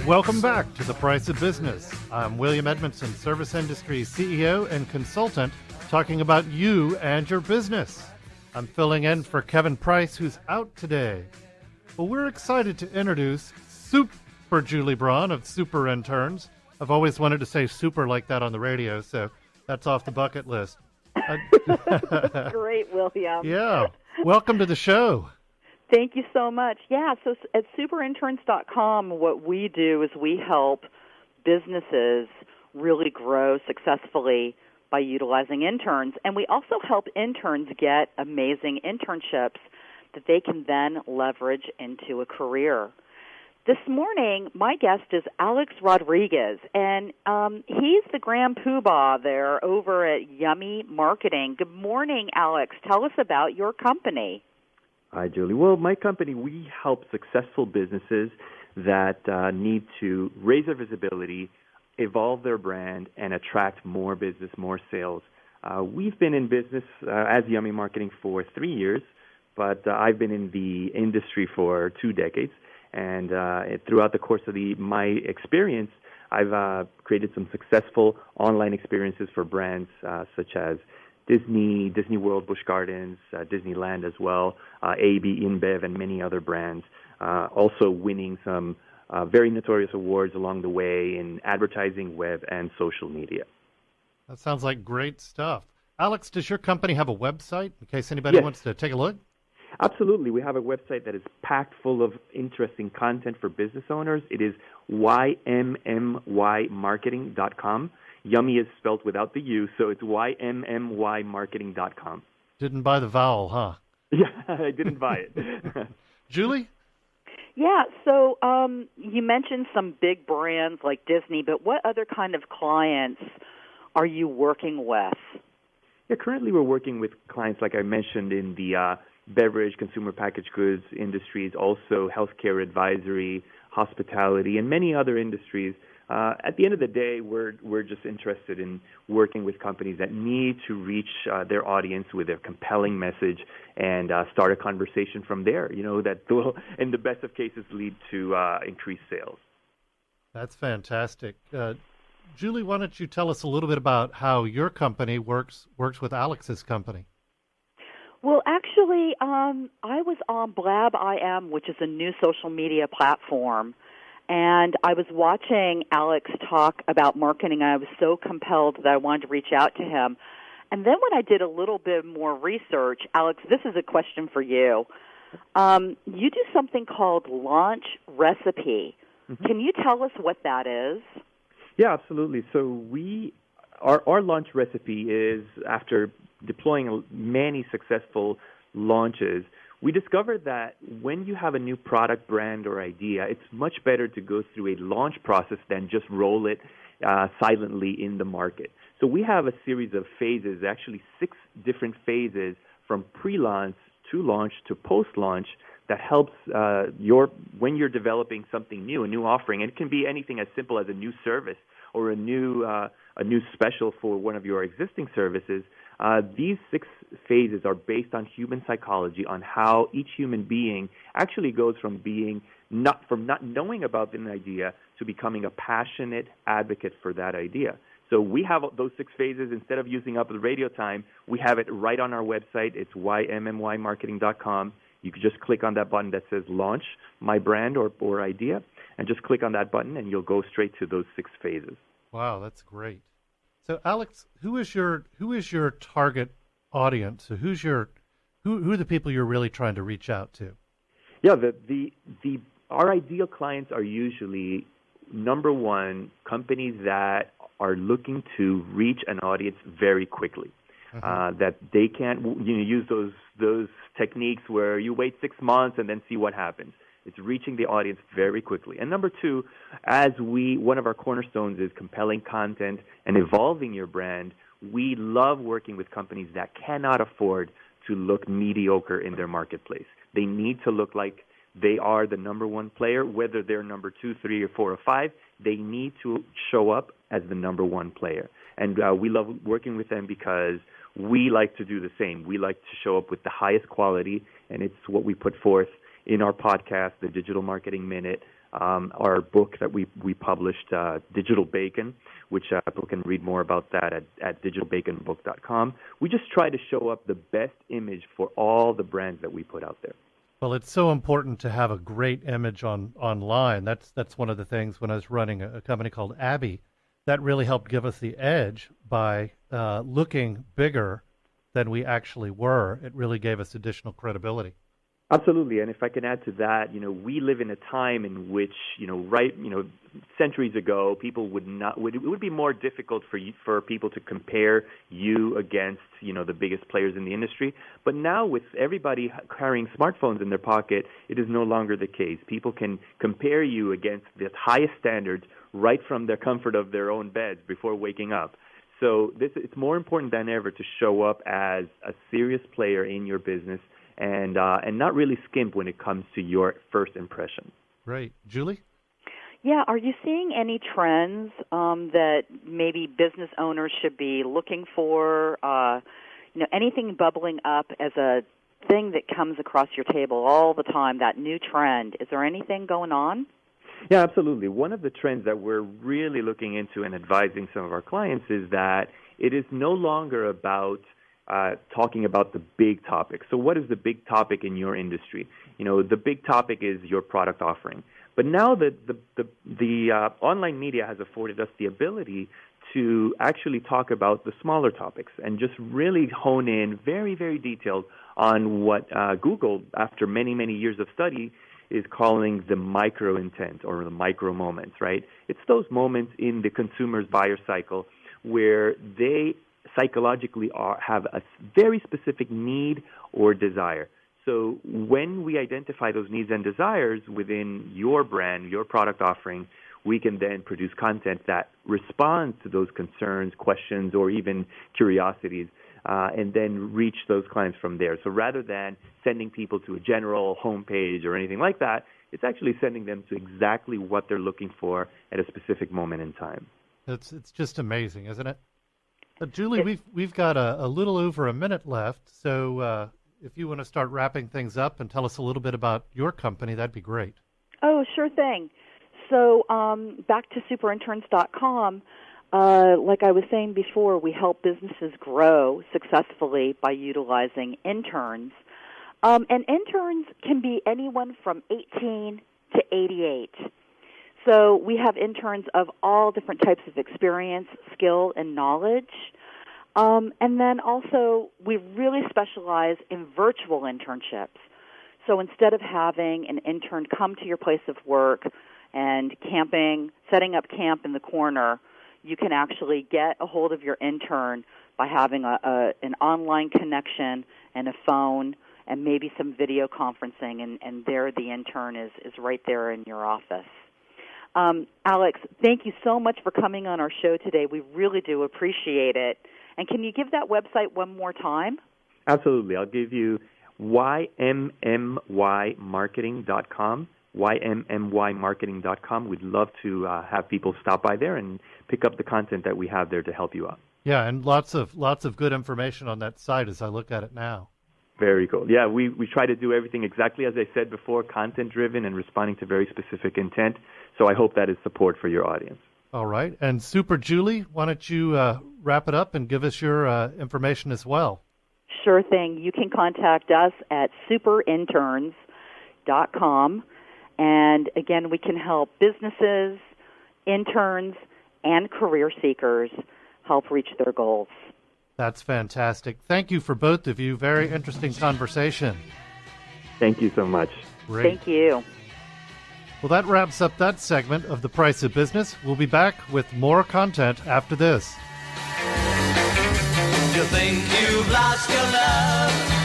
Welcome back to The Price of Business. I'm William Edmundson, Service Industry CEO and consultant, talking about you and your business. I'm filling in for Kevin Price, who's out today. Well, we're excited to introduce Super Julie Braun of Super Interns. I've always wanted to say super like that on the radio, so that's off the bucket list. Great, William. Yeah. Welcome to the show. Thank you so much. Yeah, so at superinterns.com, what we do is we help businesses really grow successfully by utilizing interns. And we also help interns get amazing internships that they can then leverage into a career. This morning, my guest is Alex Rodriguez, and he's the grand poobah there over at Yummy Marketing. Good morning, Alex. Tell us about your company. Hi, Julie. Well, my company, we help successful businesses that need to raise their visibility, evolve their brand, and attract more business, more sales. We've been in business as Yummy Marketing for 3 years, but I've been in the industry for 2 decades. And throughout the course of my experience, I've created some successful online experiences for brands such as Disney, Disney World, Busch Gardens, Disneyland as well, AB, InBev, and many other brands. Also winning some very notorious awards along the way in advertising, web, and social media. That sounds like great stuff. Alex, does your company have a website in case anybody wants to take a look? Absolutely. We have a website that is packed full of interesting content for business owners. It is ymmymarketing.com. Yummy is spelled without the U, so it's ymmymarketing.com. Didn't buy the vowel, huh? Yeah, I didn't buy it. Julie? Yeah, so you mentioned some big brands like Disney, but what other kind of clients are you working with? Yeah, currently we're working with clients, like I mentioned, in the beverage, consumer packaged goods industries, also healthcare advisory, hospitality, and many other industries. At the end of the day, we're just interested in working with companies that need to reach their audience with a compelling message and start a conversation from there, that will, in the best of cases, lead to increased sales. That's fantastic. Julie, why don't you tell us a little bit about how your company works with Alex's company? Well, actually, I was on Blab.im, which is a new social media platform, and I was watching Alex talk about marketing. I was so compelled that I wanted to reach out to him. And then when I did a little bit more research, Alex, this is a question for you. You do something called Launch Recipe. Mm-hmm. Can you tell us what that is? Yeah, absolutely. So our launch recipe is, after deploying many successful launches, we discovered that when you have a new product, brand, or idea, it's much better to go through a launch process than just roll it silently in the market. So we have a series of phases, actually 6 different phases, from pre-launch to launch to post-launch, that helps when you're developing something new, a new offering. And it can be anything as simple as a new service or a new special for one of your existing services. These 6 phases are based on human psychology, on how each human being actually goes from not knowing about an idea to becoming a passionate advocate for that idea. So we have those 6 phases. Instead of using up the radio time, we have it right on our website. It's ymmymarketing.com. You can just click on that button that says Launch My Brand or Idea, and just click on that button, and you'll go straight to those 6 phases. Wow, that's great. So, Alex, who is your target audience? So who are the people you're really trying to reach out to? Yeah, our ideal clients are usually, number one, companies that are looking to reach an audience very quickly. Mm-hmm. That they can't use those techniques where you wait 6 months and then see what happens. It's reaching the audience very quickly. And number two, one of our cornerstones is compelling content and evolving your brand. We love working with companies that cannot afford to look mediocre in their marketplace. They need to look like they are the number one player, whether they're number 2, 3, or 4, or 5. They need to show up as the number one player. And we love working with them because we like to do the same. We like to show up with the highest quality, and it's what we put forth in our podcast, the Digital Marketing Minute, our book that we published, Digital Bacon, which people can read more about that at digitalbaconbook.com. We just try to show up the best image for all the brands that we put out there. Well, it's so important to have a great image online. That's one of the things when I was running a company called Abby, that really helped give us the edge by looking bigger than we actually were. It really gave us additional credibility. Absolutely, and if I can add to that, we live in a time in which, centuries ago, people it would be more difficult for people to compare you against, the biggest players in the industry. But now with everybody carrying smartphones in their pocket, it is no longer the case. People can compare you against the highest standards right from the comfort of their own beds before waking up. So it's more important than ever to show up as a serious player in your business and not really skimp when it comes to your first impression. Great. Julie? Yeah, are you seeing any trends that maybe business owners should be looking for? Anything bubbling up as a thing that comes across your table all the time, that new trend? Is there anything going on? Yeah, absolutely. One of the trends that we're really looking into and advising some of our clients is that it is no longer about talking about the big topic. So what is the big topic in your industry? The big topic is your product offering. But now the online media has afforded us the ability to actually talk about the smaller topics and just really hone in very, very detailed on what Google, after many, many years of study, is calling the micro intent or the micro moments, right? It's those moments in the consumer's buyer cycle where they psychologically have a very specific need or desire. So when we identify those needs and desires within your brand, your product offering, we can then produce content that responds to those concerns, questions, or even curiosities, and then reach those clients from there. So rather than sending people to a general homepage or anything like that, it's actually sending them to exactly what they're looking for at a specific moment in time. It's just amazing, isn't it? Julie, we've got a little over a minute left, so if you want to start wrapping things up and tell us a little bit about your company, that'd be great. Oh, sure thing. So back to superinterns.com, like I was saying before, we help businesses grow successfully by utilizing interns. And interns can be anyone from 18 to 88. So we have interns of all different types of experience, skill, and knowledge. And then also we really specialize in virtual internships. So instead of having an intern come to your place of work and setting up camp in the corner, you can actually get a hold of your intern by having an online connection and a phone and maybe some video conferencing, and there the intern is right there in your office. Alex, thank you so much for coming on our show today. We really do appreciate it. And can you give that website one more time? Absolutely. I'll give you ymmymarketing.com, ymmymarketing.com. We'd love to have people stop by there and pick up the content that we have there to help you out. Yeah, and lots of good information on that site as I look at it now. Very cool. Yeah, we try to do everything exactly as I said before, content-driven and responding to very specific intent. So I hope that is support for your audience. All right. And Super Julie, why don't you wrap it up and give us your information as well? Sure thing. You can contact us at superinterns.com. And again, we can help businesses, interns, and career seekers help reach their goals. That's fantastic. Thank you for both of you. Very interesting conversation. Thank you so much. Great. Thank you. Well, that wraps up that segment of The Price of Business. We'll be back with more content after this. You think you've lost your